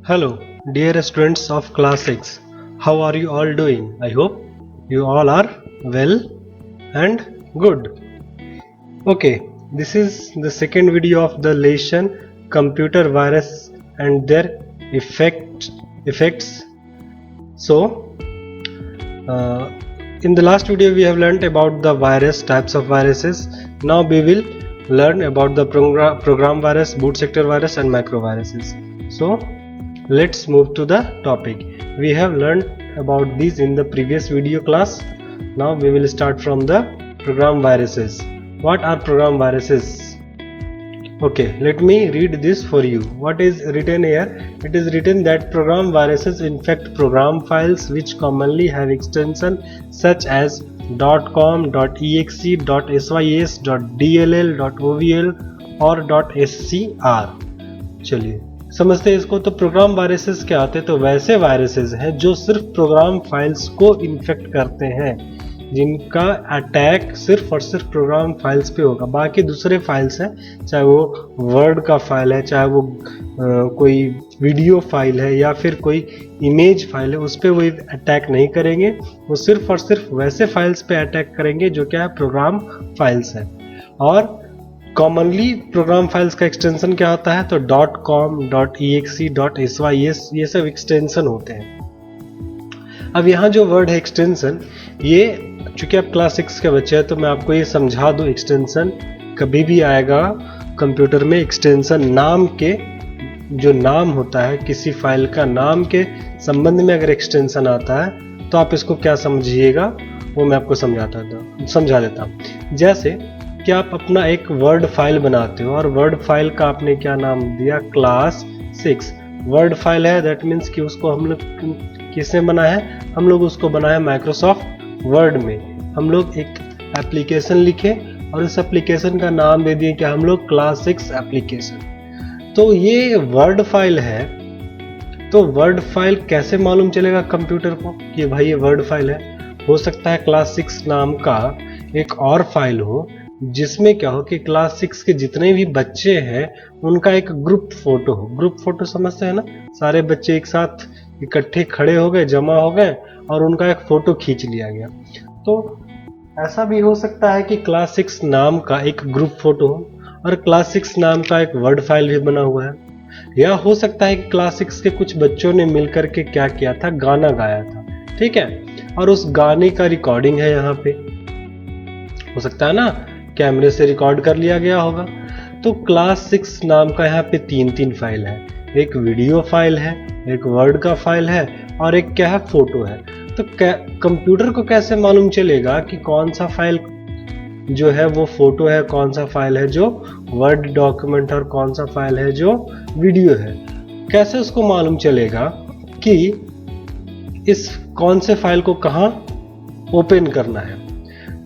Hello, dear students of class 6. How are you all doing? I hope you all are well and good. Okay, this is the second video of the lesson computer virus and their effects. So, in the last video we have learnt about the types of viruses. Now we will learn about the program virus, boot sector virus and macro viruses. So let's move to the topic. We have learned about these in the previous video class. Now we will start from the program viruses. What are program viruses? Okay, let me read this for you. What is written here? It is written that program viruses infect program files which commonly have extension such as .com, .exe, .sys, .dll, .ovl और .scr. चलिए समझते हैं इसको। तो programme viruses क्या होते हैं? तो वैसे वायरसेस हैं जो सिर्फ प्रोग्राम फाइल्स को इन्फेक्ट करते हैं, जिनका अटैक सिर्फ और सिर्फ प्रोग्राम फाइल्स पे होगा। बाकी दूसरे फाइल्स हैं, चाहे वो वर्ड का फाइल है, चाहे वो कोई वीडियो फाइल है या फिर कोई इमेज फाइल है, उस पर वो अटैक नहीं करेंगे। वो सिर्फ और सिर्फ वैसे फाइल्स पे अटैक करेंगे जो क्या है, प्रोग्राम फाइल्स है। और कॉमनली प्रोग्राम फाइल्स का एक्सटेंशन क्या होता है? तो .com, .exe, .sys ये सब एक्सटेंशन होते हैं। अब यहाँ जो वर्ड है एक्सटेंशन, ये चूंकि आप क्लास 6 के बच्चे हैं तो मैं आपको ये समझा दूँ। एक्सटेंशन कभी भी आएगा कंप्यूटर में, एक्सटेंशन नाम के, जो नाम होता है किसी फाइल का, नाम के संबंध में अगर एक्सटेंशन आता है तो आप इसको क्या समझिएगा वो मैं आपको समझा देता हूँ। जैसे कि आप अपना एक वर्ड फाइल बनाते हो और वर्ड फाइल का आपने क्या नाम दिया? क्लास 6 वर्ड फाइल है। दैट मीन्स कि उसको हम लोग किसने बनाया है? हम लोग उसको बनाया माइक्रोसॉफ्ट वर्ड में। हम लोग एक एप्लीकेशन लिखे और उस एप्लीकेशन का नाम दे दिए कि हम लोग क्लास 6 एप्लीकेशन। तो ये वर्ड फाइल है। तो वर्ड फाइल कैसे मालूम चलेगा कंप्यूटर को कि भाई ये वर्ड फाइल है? हो सकता है क्लास 6 नाम का एक और फाइल हो जिसमें क्या हो कि क्लास 6 के जितने भी बच्चे हैं उनका एक ग्रुप फोटो हो। ग्रुप फोटो समझते हैं ना? सारे बच्चे एक साथ इकट्ठे खड़े हो गए, जमा हो गए और उनका एक फोटो खींच लिया गया। तो ऐसा भी हो सकता है कि क्लास 6 नाम का एक ग्रुप फोटो हो और क्लास 6 नाम का एक वर्ड फाइल भी बना हुआ है। या हो सकता है कि क्लास 6 के कुछ बच्चों ने मिलकर के क्या किया था? गाना गाया था, ठीक है, और उस गाने का रिकॉर्डिंग है यहाँ पे। हो सकता है ना, कैमरे से रिकॉर्ड कर लिया गया होगा। तो क्लास 6 नाम का यहाँ पे 3 फाइल है। एक वीडियो फाइल है, एक वर्ड का फाइल है और एक क्या है? फोटो है। तो कंप्यूटर को कैसे मालूम चलेगा कि कौन सा फाइल जो है वो फोटो है, कौन सा फाइल है जो वर्ड डॉक्यूमेंट और कौन सा फाइल है जो वीडियो है? कैसे उसको मालूम चलेगा कि इस कौन से फाइल को कहाँ ओपन करना है?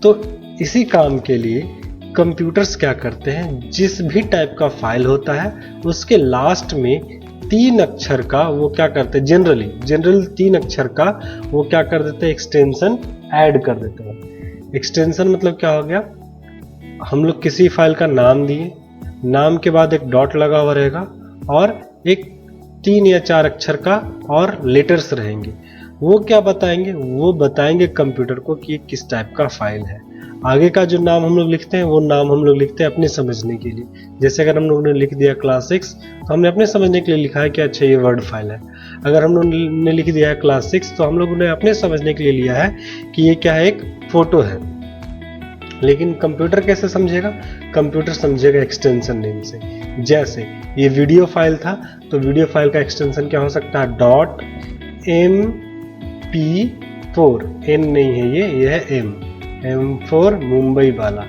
तो इसी काम के लिए कंप्यूटर्स क्या करते हैं, जिस भी टाइप का फाइल होता है उसके लास्ट में 3 अक्षर का वो क्या करते हैं, जनरल 3 अक्षर का वो क्या कर देते हैं? एक्सटेंशन ऐड कर देते हैं। एक्सटेंशन मतलब क्या हो गया? हम लोग किसी फाइल का नाम दिए, नाम के बाद एक डॉट लगा हुआ रहेगा और एक 3 या 4 अक्षर का और लेटर्स रहेंगे। वो क्या बताएंगे? वो बताएंगे कंप्यूटर को कि किस टाइप का फाइल है। आगे का जो नाम हम लोग लिखते हैं वो नाम हम लोग लिखते हैं अपने समझने के लिए। जैसे अगर हम लोगों ने लिख दिया क्लास 6 तो हमने अपने समझने के लिए लिखा है कि अच्छा ये वर्ड फाइल है। अगर हम लोगों ने लिख दिया है क्लास 6 तो हम लोगों ने अपने समझने के लिए लिया है कि ये क्या है? एक फोटो है। लेकिन कंप्यूटर कैसे समझेगा? कंप्यूटर समझेगा एक्सटेंशन नेम से। जैसे ये वीडियो फाइल था तो वीडियो फाइल का एक्सटेंशन क्या हो सकता है? .mp4 n नहीं है, ये है M4 मुंबई वाला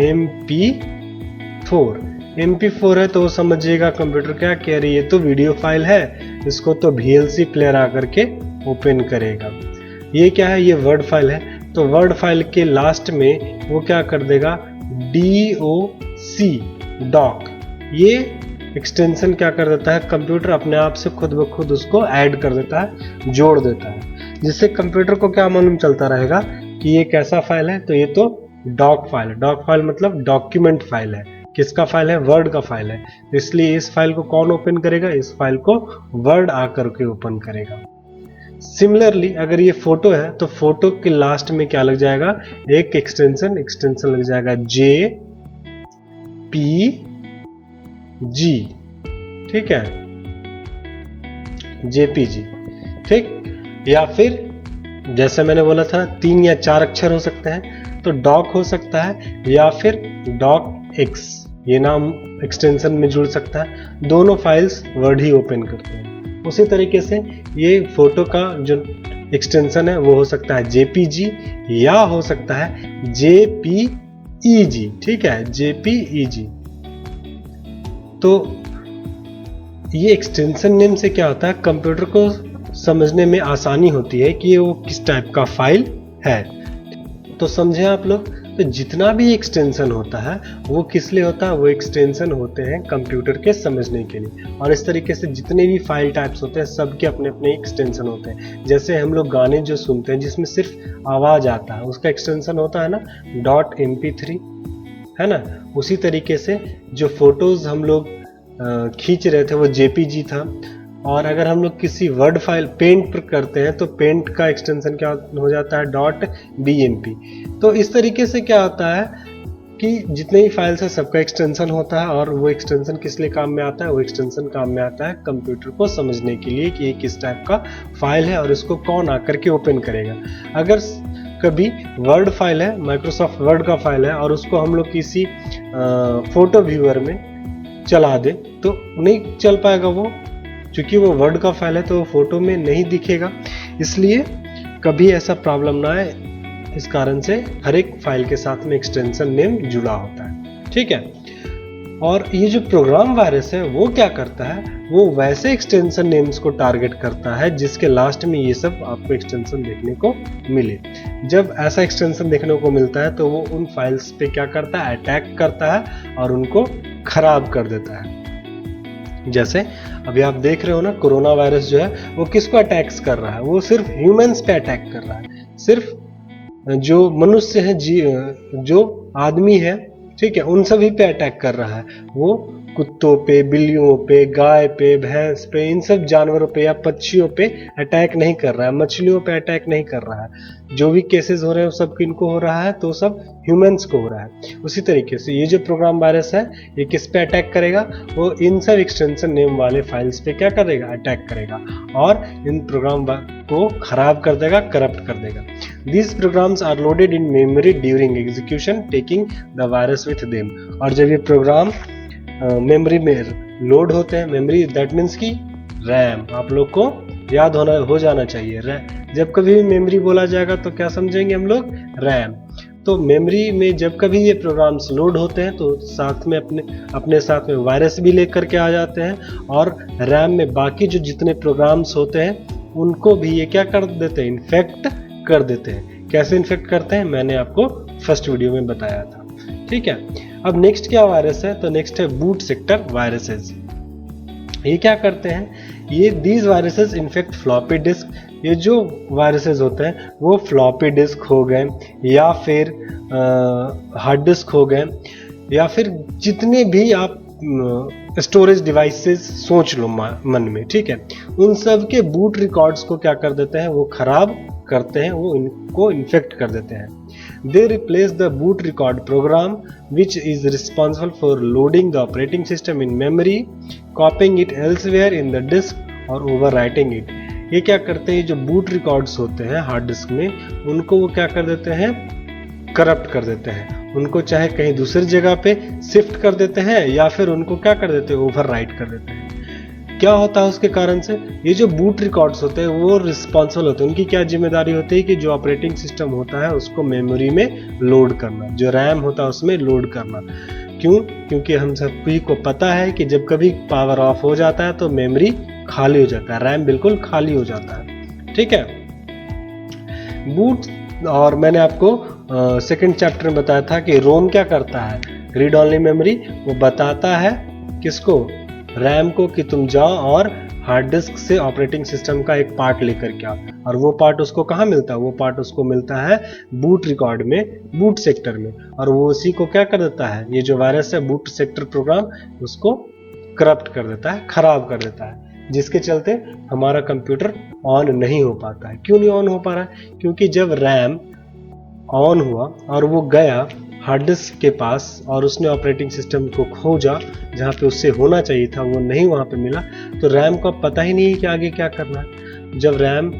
MP4 है। तो वो समझिएगा कंप्यूटर क्या कह रही है, तो वीडियो फाइल है, इसको तो VLC प्लेयर आकर के ओपन करेगा। ये क्या है? ये वर्ड फाइल है। तो वर्ड फाइल के लास्ट में वो क्या कर देगा? doc। ये एक्सटेंशन क्या कर देता है? कंप्यूटर अपने आप से खुद ब खुद उसको ऐड कर देता है, जोड़ देता है, जिससे कंप्यूटर को क्या मालूम चलता रहेगा कि ये कैसा फाइल है? तो ये तो डॉक फाइल है। डॉक फाइल मतलब डॉक्यूमेंट फाइल है। किसका फाइल है, वर्ड का फाइल है, इसलिए इस फाइल को कौन ओपन करेगा, इस फाइल को वर्ड आकर के ओपन करेगा। सिमिलरली अगर ये फोटो है तो फोटो के लास्ट में क्या लग जाएगा, एक एक्सटेंशन लग जाएगा JPG, ठीक है, JPG, ठीक। या फिर जैसे मैंने बोला था 3 या 4 अक्षर हो सकते हैं, तो डॉक हो सकता है या फिर डॉक एक्स, ये नाम एक्सटेंशन में जुड़ सकता है। दोनों फाइल्स वर्ड ही ओपन करते हैं। उसी तरीके से ये फोटो का जो एक्सटेंशन है वो हो सकता है JPG या हो सकता है JPEG, ठीक है, JPEG। तो ये एक्सटेंशन नेम से क्या होता है, कंप्यूटर को समझने में आसानी होती है कि वो किस टाइप का फाइल है। तो समझे आप लोग, तो जितना भी एक्सटेंशन होता है वो किस लिए होता है, वो एक्सटेंशन होते हैं कंप्यूटर के समझने के लिए। और इस तरीके से जितने भी फाइल टाइप्स होते हैं सबके अपने अपने एक्सटेंशन होते हैं। जैसे हम लोग गाने जो सुनते हैं जिसमें सिर्फ आवाज आता है, उसका एक्सटेंशन होता है ना .mp3, है ना। उसी तरीके से जो फोटोज हम लोग खींच रहे थे वो JPG था। और अगर हम लोग किसी वर्ड फाइल पेंट पर करते हैं तो पेंट का एक्सटेंशन क्या हो जाता है, .bmp। तो इस तरीके से क्या होता है कि जितने भी फाइल्स है सबका एक्सटेंशन होता है, और वो एक्सटेंशन किस लिए काम में आता है, वो एक्सटेंशन काम में आता है कंप्यूटर को समझने के लिए कि ये किस टाइप का फाइल है और इसको कौन आकर के ओपन करेगा। अगर कभी वर्ड फाइल है, माइक्रोसॉफ्ट वर्ड का फाइल है, और उसको हम लोग किसी फोटो व्यूअर में चला दे तो नहीं चल पाएगा वो, क्योंकि वो वर्ड का फाइल है तो वो फोटो में नहीं दिखेगा। इसलिए कभी ऐसा प्रॉब्लम ना आए, इस कारण से हर एक फाइल के साथ में एक्सटेंशन नेम जुड़ा होता है, ठीक है। और ये जो प्रोग्राम वायरस है वो क्या करता है, वो वैसे एक्सटेंशन नेम्स को टारगेट करता है जिसके लास्ट में ये सब आपको एक्सटेंशन देखने को मिले। जब ऐसा एक्सटेंशन देखने को मिलता है तो वो उन फाइल्स पे क्या करता है, अटैक करता है और उनको खराब कर देता है। जैसे अभी आप देख रहे हो ना, कोरोना वायरस जो है वो किसको अटैक्स कर रहा है, वो सिर्फ ह्यूमंस पे अटैक कर रहा है, सिर्फ जो मनुष्य है, जो आदमी है, ठीक है, उन सभी पे अटैक कर रहा है। वो कुत्तों पे, बिल्लियों पे, गाय पे, भैंस पे, इन सब जानवरों पे या पक्षियों पे अटैक नहीं कर रहा है, मछलियों पे अटैक नहीं कर रहा है। जो भी केसेस हो रहे हैं सब किनको हो रहा है, तो सब ह्यूमंस को हो रहा है। उसी तरीके से ये जो प्रोग्राम वायरस है ये किस पे अटैक करेगा, वो इन सब एक्सटेंशन नेम वाले फाइल्स पे क्या करेगा, अटैक करेगा और इन प्रोग्राम को खराब कर देगा, करप्ट कर देगा। These programs are loaded in memory during execution, taking the virus with them। और जब ये प्रोग्राम मेमोरी में लोड होते हैं, मेमोरी दैट मीन्स की रैम, आप लोग को याद हो जाना चाहिए। जब कभी भी मेमोरी बोला जाएगा तो क्या समझेंगे हम लोग, रैम। तो मेमोरी में जब कभी ये प्रोग्राम्स लोड होते हैं तो साथ में अपने साथ में वायरस भी लेकर के आ जाते हैं, और रैम में बाकी जो जितने प्रोग्राम्स होते हैं उनको भी ये क्या कर देते हैं, इन्फेक्ट कर देते हैं। कैसे इन्फेक्ट करते हैं मैंने आपको फर्स्ट वीडियो में बताया था, ठीक है। अब नेक्स्ट क्या वायरस है, तो नेक्स्ट है बूट सेक्टर वायरसेस। ये क्या करते हैं, ये these viruses infect floppy disk. ये जो वायरसेस होते हैं वो फ्लॉपी डिस्क हो गए या फिर हार्ड डिस्क हो गए, या फिर जितने भी आप स्टोरेज डिवाइसेस सोच लो मन में, ठीक है, उन सब के बूट रिकॉर्ड्स को क्या कर देते हैं, वो खराब करते हैं, वो इनको इन्फेक्ट कर देते हैं। They replace the boot record program which is responsible for loading the operating system in memory, copying it elsewhere in the disk और overwriting it। ये क्या करते हैं, जो बूट रिकॉर्ड्स होते हैं हार्ड डिस्क में उनको वो क्या कर देते हैं, करप्ट कर देते हैं, उनको चाहे कहीं दूसरी जगह पे शिफ्ट कर देते हैं या फिर उनको क्या कर देते हैं, ओवरराइट कर देते हैं। क्या होता है उसके कारण से, ये जो बूट रिकॉर्ड्स होते हैं वो रिस्पॉन्सिबल होते हैं, उनकी क्या जिम्मेदारी होती है कि जो ऑपरेटिंग सिस्टम होता है उसको मेमोरी में लोड करना, जो रैम होता है उसमें लोड करना। क्यों, क्योंकि हम सभी को पता है कि जब कभी पावर ऑफ हो जाता है तो मेमोरी खाली हो जाता है, रैम बिल्कुल खाली हो जाता है, ठीक है। बूट, और मैंने आपको सेकंड चैप्टर में बताया था कि रोम क्या करता है, रीड ओनली मेमोरी, वो बताता है किसको, रैम को, कि तुम जाओ और हार्ड डिस्क से ऑपरेटिंग सिस्टम का एक पार्ट लेकर के आओ, और वो पार्ट उसको कहाँ मिलता है, वो पार्ट उसको मिलता है बूट रिकॉर्ड में, बूट सेक्टर में, और वो उसी को क्या कर देता है, ये जो वायरस है बूट सेक्टर प्रोग्राम उसको करप्ट कर देता है, खराब कर देता है, जिसके चलते हमारा कंप्यूटर ऑन नहीं हो पाता है। क्यों नहीं ऑन हो पा रहा है? क्योंकि जब रैम ऑन हुआ और वो गया हार्ड डिस्क के पास और उसने ऑपरेटिंग सिस्टम को खोजा जहाँ पे उससे होना चाहिए था, वो नहीं वहाँ पे मिला, तो रैम को पता ही नहीं कि आगे क्या करना है। जब रैम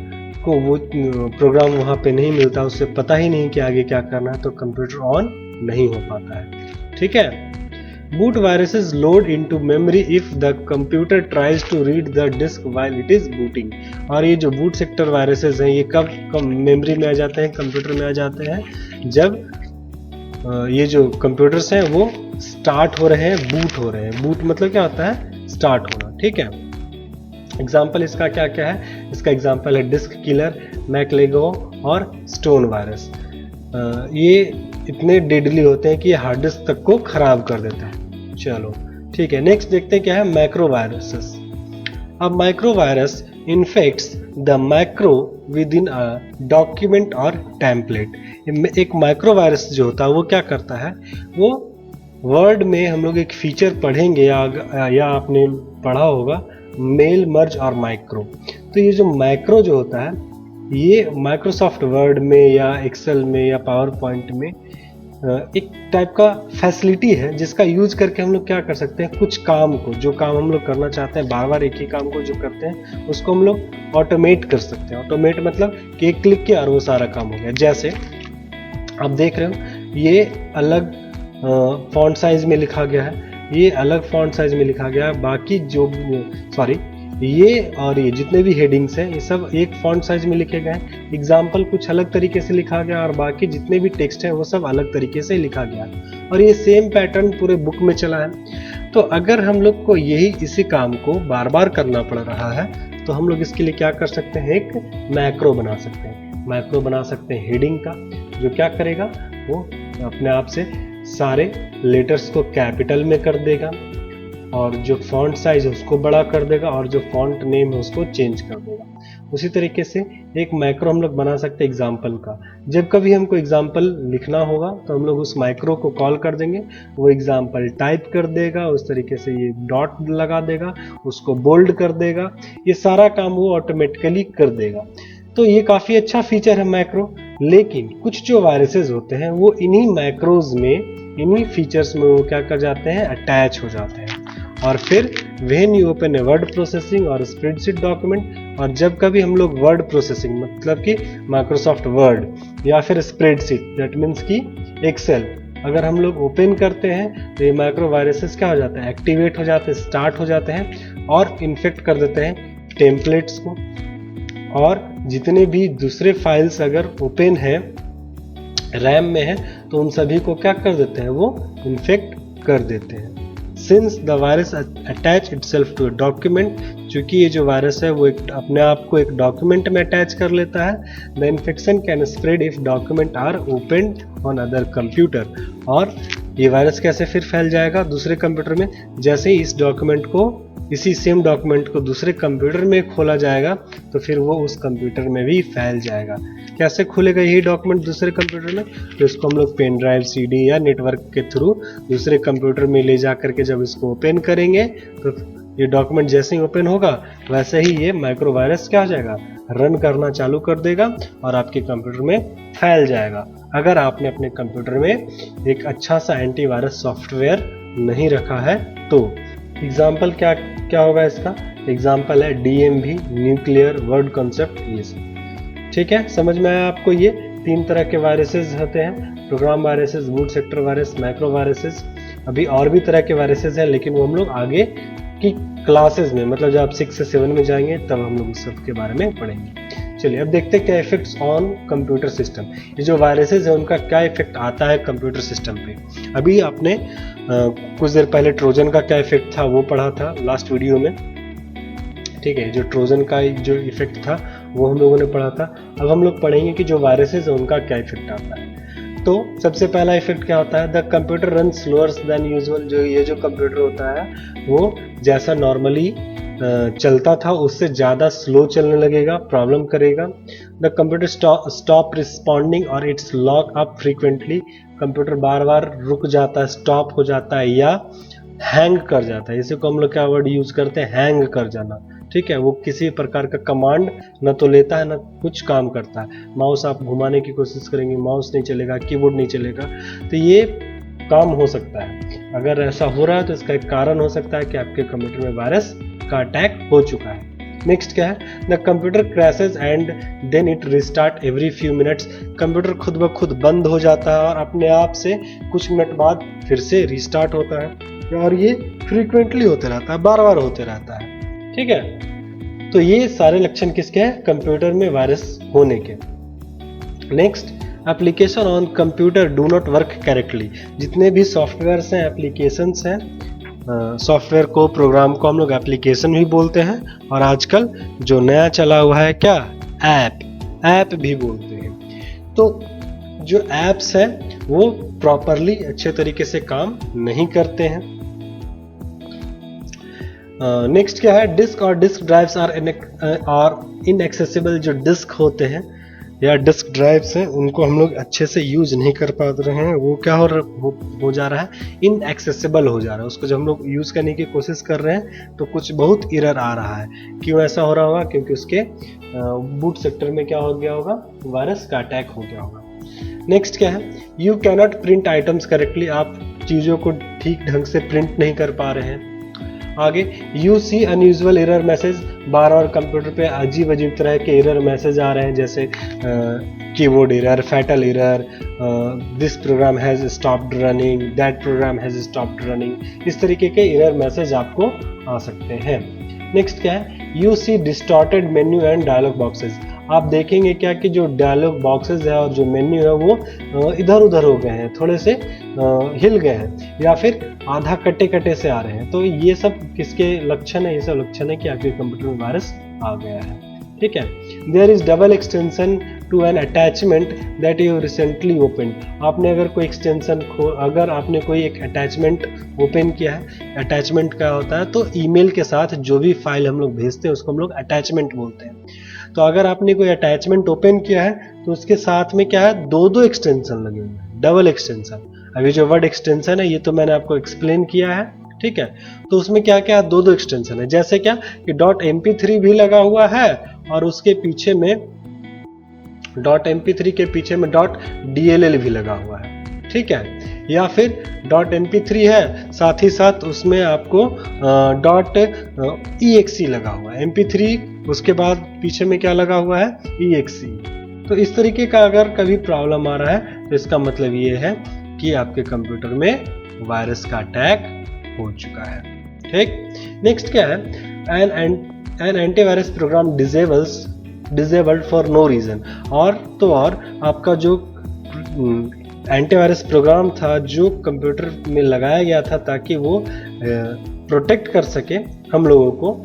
को वो प्रोग्राम वहाँ पे नहीं मिलता, उससे पता ही नहीं कि आगे क्या करना है, तो कंप्यूटर ऑन नहीं हो पाता है। ठीक है। Boot viruses load into memory if the computer tries to read the disk while it is booting। और ये जो बूट सेक्टर वायरसेस हैं ये कब मेमोरी में आ जाते हैं, कंप्यूटर में आ जाते हैं, जब ये जो कंप्यूटर्स हैं वो स्टार्ट हो रहे हैं, बूट हो रहे हैं। बूट मतलब क्या होता है, स्टार्ट होना। ठीक है। एग्जाम्पल इसका क्या क्या है, इसका एग्जाम्पल है डिस्क किलर, मैकलेगो और स्टोन वायरस। ये इतने डेडली होते हैं कि ये हार्ड डिस्क तक को खराब कर देता है। चलो ठीक है, नेक्स्ट देखते हैं क्या है, माइक्रो वायरसेस। अब micro virus infects the micro with in a document और टेम्पलेट। एक माइक्रो वायरस जो होता है वो क्या करता है, वो वर्ड में हम लोग एक फीचर पढ़ेंगे या आपने पढ़ा होगा, मेल, मर्ज और माइक्रो। तो ये जो माइक्रो जो होता है ये माइक्रोसॉफ्ट वर्ड में या एक्सेल में या पावर पॉइंट में एक टाइप का फैसिलिटी है जिसका यूज करके हम लोग क्या कर सकते हैं, कुछ काम को, जो काम हम लोग करना चाहते हैं, बार बार एक ही काम को जो करते हैं उसको हम लोग ऑटोमेट कर सकते हैं। ऑटोमेट मतलब कि एक क्लिक किया और वो सारा काम हो गया। जैसे आप देख रहे हो ये अलग फॉन्ट साइज में लिखा गया है, ये अलग फॉन्ट साइज में लिखा गया है, बाकी जो ये और ये जितने भी हेडिंग्स हैं ये सब एक फॉन्ट साइज में लिखे गए हैं। एग्जाम्पल कुछ अलग तरीके से लिखा गया और बाकी जितने भी टेक्स्ट हैं वो सब अलग तरीके से लिखा गया है, और ये सेम पैटर्न पूरे बुक में चला है। तो अगर हम लोग को इसी काम को बार बार करना पड़ रहा है तो हम लोग इसके लिए क्या कर सकते हैं, एक मैक्रो बना सकते हैं। मैक्रो बना सकते हैं हेडिंग का, जो क्या करेगा, वो अपने आप से सारे लेटर्स को कैपिटल में कर देगा और जो फॉन्ट साइज है उसको बड़ा कर देगा और जो फॉन्ट नेम है उसको चेंज कर देगा। उसी तरीके से एक मैक्रो हम लोग बना सकते हैं एग्जाम्पल का। जब कभी हमको एग्जाम्पल लिखना होगा तो हम लोग उस मैक्रो को कॉल कर देंगे, वो एग्जाम्पल टाइप कर देगा, उस तरीके से ये डॉट लगा देगा, उसको बोल्ड कर देगा, ये सारा काम वो ऑटोमेटिकली कर देगा। तो ये काफ़ी अच्छा फीचर है मैक्रो। लेकिन कुछ जो वायरसेस होते हैं वो इन्हीं मैक्रोज में, इन्हीं फीचर्स में वो क्या कर जाते हैं, अटैच हो जाते हैं। और फिर when you open a word processing और स्प्रेडशीट डॉक्यूमेंट, और जब कभी हम लोग वर्ड प्रोसेसिंग मतलब कि माइक्रोसॉफ्ट वर्ड या फिर स्प्रेडशीट दैट मीन्स कि एक्सेल अगर हम लोग ओपन करते हैं तो ये माइक्रो वायरसेस क्या हो जाते हैं, एक्टिवेट हो जाते हैं, स्टार्ट हो जाते हैं और इन्फेक्ट कर देते हैं टेम्पलेट्स को। और जितने भी दूसरे फाइल्स अगर ओपन है रैम में है तो उन सभी को क्या कर देते हैं, वो इन्फेक्ट कर देते हैं। Since the virus attach itself to a document, चूंकि ये जो वायरस है वो अपने आप को एक डॉक्यूमेंट में अटैच कर लेता है, the infection can spread if document are opened on other computer। और ये वायरस कैसे फिर फैल जाएगा दूसरे कंप्यूटर में, जैसे ही इस डॉक्यूमेंट को, इसी सेम डॉक्यूमेंट को दूसरे कंप्यूटर में खोला जाएगा तो फिर वो उस कंप्यूटर में भी फैल जाएगा। कैसे खुलेगा यही डॉक्यूमेंट दूसरे कंप्यूटर में, तो इसको हम लोग पेन ड्राइव, सीडी या नेटवर्क के थ्रू दूसरे कंप्यूटर में ले जा करके जब इसको ओपन करेंगे तो ये डॉक्यूमेंट जैसे ही ओपन होगा वैसे ही ये माइक्रो वायरस क्या हो जाएगा, रन करना चालू कर देगा और आपके कंप्यूटर में फैल जाएगा। अगर आपने अपने कंप्यूटर में एक अच्छा सा एंटीवायरस सॉफ्टवेयर नहीं रखा है तो। एग्जाम्पल क्या होगा इसका, एग्जाम्पल है DMV, न्यूक्लियर, वर्ड कॉन्सेप्ट, ये सब। ठीक है, समझ में आया आपको। ये 3 तरह के वायरसेस होते हैं, program viruses, boot sector virus, micro viruses. अभी और भी तरह के वायरसेस हैं लेकिन वो हम लोग आगे की क्लासेस में, मतलब जब आप 6 से 7 में जाएंगे तब हम लोग उस सब के बारे में पढ़ेंगे। चलिए अब देखते हैं क्या इफेक्ट्स ऑन कंप्यूटर सिस्टम। ये जो वायरसेस है उनका क्या इफेक्ट आता है कंप्यूटर सिस्टम पे। अभी आपने कुछ देर पहले ट्रोजन का क्या इफेक्ट था वो पढ़ा था लास्ट वीडियो में। ठीक है, जो ट्रोजन का जो इफेक्ट था वो हम लोगों ने पढ़ा था। अब हम लोग पढ़ेंगे कि जो वायरसेस है उनका क्या इफेक्ट आता है। तो सबसे पहला इफेक्ट क्या होता है, the computer run slower than usual. जो ये जो कंप्यूटर होता है वो जैसा नॉर्मली चलता था उससे ज़्यादा स्लो चलने लगेगा, प्रॉब्लम करेगा। द कंप्यूटर स्टॉप रिस्पॉन्डिंग और it's lock up frequently, computer बार बार रुक जाता है, स्टॉप हो जाता है या हैंग कर जाता है। इसी को हम लोग क्या वर्ड यूज करते हैं, हैंग कर जाना। ठीक है, वो किसी प्रकार का कमांड न तो लेता है न कुछ काम करता है। माउस आप घुमाने की कोशिश करेंगे, माउस नहीं चलेगा, कीबोर्ड नहीं चलेगा, तो ये काम हो सकता है। अगर ऐसा हो रहा है तो इसका एक कारण हो सकता है कि आपके कंप्यूटर में वायरस का अटैक हो चुका है। नेक्स्ट क्या है, the computer crashes and then it restart every few minutes, computer खुद ब खुद बंद हो जाता है और अपने आप से कुछ मिनट बाद फिर से रिस्टार्ट होता है, और ये फ्रीक्वेंटली होते रहता है, बार बार होते रहता है। ठीक है, तो ये सारे लक्षण किसके हैं, कंप्यूटर में वायरस होने के। Next, application on computer do not work correctly, जितने भी सॉफ्टवेयर्स हैं, एप्लीकेशंस हैं, सॉफ्टवेयर को, प्रोग्राम को हम लोग एप्लीकेशन भी बोलते हैं, और आजकल जो नया चला हुआ है क्या, ऐप भी बोलते हैं। तो जो ऐप्स हैं वो प्रॉपरली अच्छे तरीके से काम नहीं करते हैं। नेक्स्ट क्या है, डिस्क और डिस्क ड्राइव्स आर इनएक्सेसिबल, जो डिस्क होते हैं या डिस्क ड्राइव्स हैं उनको हम लोग अच्छे से यूज नहीं कर पा रहे हैं, वो क्या हो जा रहा है, इनएक्सेसिबल हो जा रहा है। उसको जब हम लोग यूज करने की कोशिश कर रहे हैं तो कुछ बहुत एरर आ रहा है। क्यों ऐसा हो रहा होगा, क्योंकि उसके बूट सेक्टर में क्या हो गया होगा, वायरस का अटैक हो गया होगा। नेक्स्ट क्या है, you cannot print items correctly, आप चीज़ों को ठीक ढंग से प्रिंट नहीं कर पा रहे हैं। आगे, you see unusual error message, बार बार कंप्यूटर पे अजीब अजीब तरह के एरर मैसेज आ रहे हैं, जैसे keyboard error, fatal error, this program has stopped running, that program has stopped running, इस तरीके के एरर मैसेज आपको आ सकते हैं। नेक्स्ट क्या है, you see distorted menu and dialog boxes, आप देखेंगे क्या कि जो डायलॉग बॉक्सेस है और जो मेन्यू है वो इधर उधर हो गए हैं, थोड़े से हिल गए हैं, या फिर आधा कटे कटे से आ रहे हैं। तो ये सब किसके लक्षण है, ये सब लक्षण है कि आपके कंप्यूटर में वायरस आ गया है। ठीक है, there is double extension to an attachment that you recently open, आपने अगर कोई एक्सटेंशन अगर आपने कोई एक अटैचमेंट ओपन किया है, अटैचमेंट क्या होता है, तो ईमेल के साथ जो भी फाइल हम लोग भेजते हैं उसको हम लोग अटैचमेंट बोलते हैं। तो अगर आपने कोई अटैचमेंट ओपन किया है तो उसके साथ में क्या है, दो एक्सटेंशन लगे हुए हैं, डबल एक्सटेंशन। अभी जो वर्ड एक्सटेंशन है ये तो मैंने आपको एक्सप्लेन किया है। ठीक है, तो उसमें क्या क्या दो एक्सटेंशन है, जैसे क्या कि .mp3 भी लगा हुआ है और उसके पीछे में .mp3 के पीछे में .dll भी लगा हुआ है। ठीक है, या फिर .mp3 है, साथ ही साथ उसमें आपको .exe लगा हुआ है, mp3 उसके बाद पीछे में क्या लगा हुआ है, exe। तो इस तरीके का अगर कभी प्रॉब्लम आ रहा है तो इसका मतलब ये है कि आपके कंप्यूटर में वायरस का अटैक हो चुका है। ठीक, नेक्स्ट क्या है, an antivirus program disabled for no reason, और आपका जो एंटीवायरस प्रोग्राम था जो कंप्यूटर में लगाया गया था ताकि वो प्रोटेक्ट कर सके हम लोगों को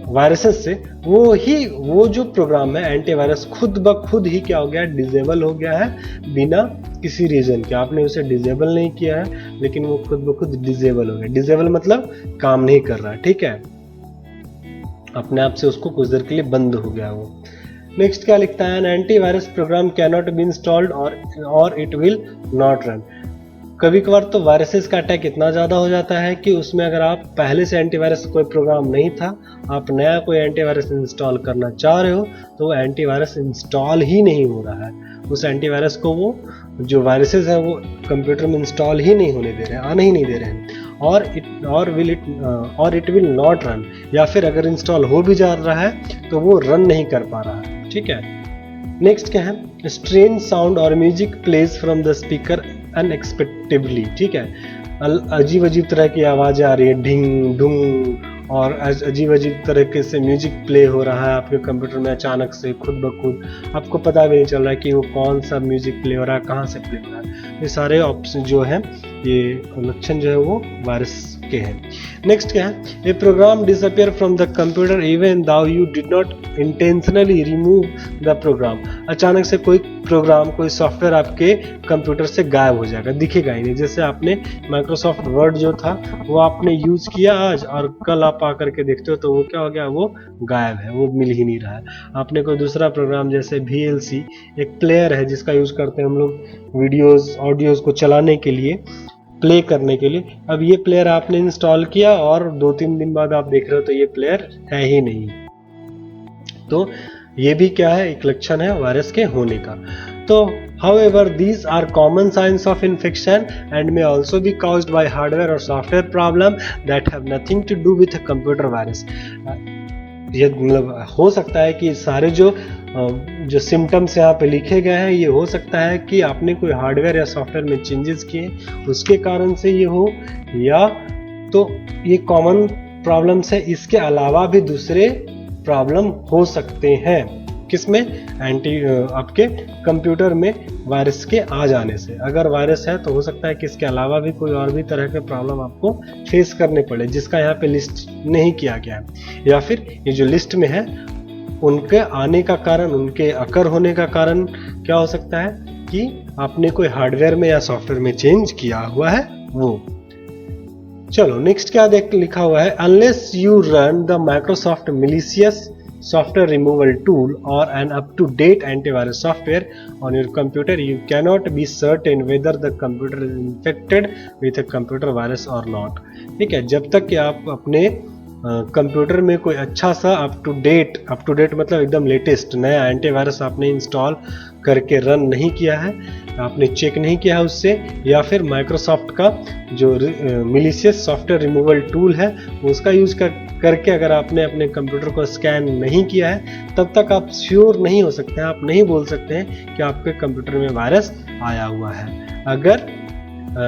वायरसेस से, वो जो प्रोग्राम है एंटीवायरस खुद ब खुद ही क्या हो गया, डिसेबल हो गया है बिना किसी रीजन के। आपने उसे डिसेबल नहीं किया है लेकिन वो खुद ब खुद डिसेबल हो गया। डिसेबल मतलब काम नहीं कर रहा है। ठीक है, अपने आप से उसको कुछ देर के लिए बंद हो गया वो। नेक्स्ट क्या लिखता है, an antivirus program can not be installed और इट विल नॉट रन। कभी कभार तो वायरसेस का अटैक इतना ज़्यादा हो जाता है कि उसमें अगर आप पहले से एंटीवायरस कोई प्रोग्राम नहीं था, आप नया कोई एंटीवायरस इंस्टॉल करना चाह रहे हो तो वो एंटीवायरस इंस्टॉल ही नहीं हो रहा है। उस एंटीवायरस को वो जो वायरसेस है वो कंप्यूटर में इंस्टॉल ही नहीं होने दे रहे हैं, आने ही नहीं दे रहे हैं, और इट विल नॉट रन, या फिर अगर इंस्टॉल हो भी जा रहा है तो वो रन नहीं कर पा रहा है। ठीक है, नेक्स्ट क्या है, स्ट्रेंज साउंड और music plays from the speaker unexpectedly. ठीक है, अजीब अजीब तरह की आवाजें आ रही है, ढिंग ढुंग, और अजीब अजीब तरीके से म्यूजिक प्ले हो रहा है आपके कंप्यूटर में अचानक से खुद ब खुद, आपको पता भी नहीं चल रहा है कि वो कौन सा म्यूजिक प्ले हो रहा है, कहाँ से प्ले हो रहा है। ये सारे ऑप्शन जो है, ये लक्षण जो है वो वायरस के हैं। नेक्स्ट क्या है, a program disappear from the computer even though you did not intentionally remove the program. अचानक से कोई प्रोग्राम, कोई सॉफ्टवेयर आपके कंप्यूटर से गायब हो जाएगा, दिखेगा ही नहीं। जैसे आपने माइक्रोसॉफ्ट वर्ड जो था वो आपने यूज किया आज और कल आप आकर के देखते हो तो वो क्या हो गया, वो गायब है, वो मिल ही नहीं रहा है। आपने कोई दूसरा प्रोग्राम जैसे VLC, एक प्लेयर है जिसका यूज करते हैं हम लोग वीडियोस ऑडियोज को चलाने के लिए, प्ले करने के लिए। अब ये प्लेयर आपने इंस्टॉल किया और 2-3 दिन बाद आप देख रहे हो तो ये प्लेयर है ही नहीं। तो ये भी क्या है, एक लक्षण है वायरस के होने का। तो however these are common signs of infection and may also be caused by hardware or software problem that have nothing to do with a computer virus। ये मतलब हो सकता है कि सारे जो सिम्टम्स यहाँ पे लिखे गए हैं, ये हो सकता है कि आपने कोई हार्डवेयर या सॉफ्टवेयर में चेंजेस किए उसके कारण से ये हो, या तो ये कॉमन प्रॉब्लम्स है, इसके अलावा भी दूसरे प्रॉब्लम हो सकते हैं। किसमें, आपके कंप्यूटर में वायरस के आ जाने से। अगर वायरस है तो हो सकता है कि इसके अलावा भी कोई और भी तरह के प्रॉब्लम आपको फेस करने पड़े जिसका यहाँ पे लिस्ट नहीं किया गया है, या फिर ये जो लिस्ट में है उनके आने का कारण, उनके अकर होने का कारण क्या हो सकता है कि आपने कोई हार्डवेयर में या सॉफ्टवेयर में चेंज किया हुआ है वो। चलो नेक्स्ट क्या लिखा हुआ है, unless you run the Microsoft malicious software removal tool or an up-to-date antivirus software on your computer, you cannot be certain whether the computer is infected with a computer virus or not। ठीक है, जब तक कि आप अपने computer में कोई अच्छा सा अप टू डेट मतलब एकदम लेटेस्ट नया एंटीवायरस आपने इंस्टॉल करके रन नहीं किया है, आपने चेक नहीं किया है उससे, या फिर माइक्रोसॉफ्ट का जो मैलिशियस सॉफ्टवेयर रिमूवल टूल है उसका यूज करके अगर आपने अपने कंप्यूटर को स्कैन नहीं किया है, तब तक आप श्योर नहीं हो सकते हैं, आप नहीं बोल सकते हैं कि आपके कंप्यूटर में वायरस आया हुआ है। अगर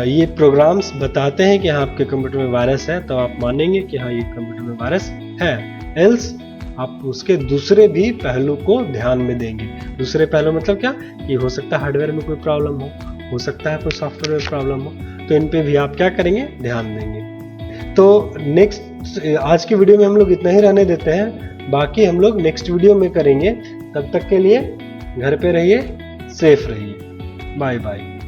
ये प्रोग्राम्स बताते हैं कि हाँ आपके कंप्यूटर में वायरस है तो आप मानेंगे कि हाँ ये कंप्यूटर में वायरस है, एल्स आप उसके दूसरे भी पहलू को ध्यान में देंगे। दूसरे पहलू मतलब क्या, कि हो सकता है हार्डवेयर में कोई प्रॉब्लम हो सकता है कोई सॉफ्टवेयर में प्रॉब्लम हो, तो इन पे भी आप क्या करेंगे, ध्यान देंगे। तो नेक्स्ट आज की वीडियो में हम लोग इतना ही रहने देते हैं, बाकी हम लोग नेक्स्ट वीडियो में करेंगे। तब तक के लिए घर पे रहिए, सेफ रहिए, बाय बाय।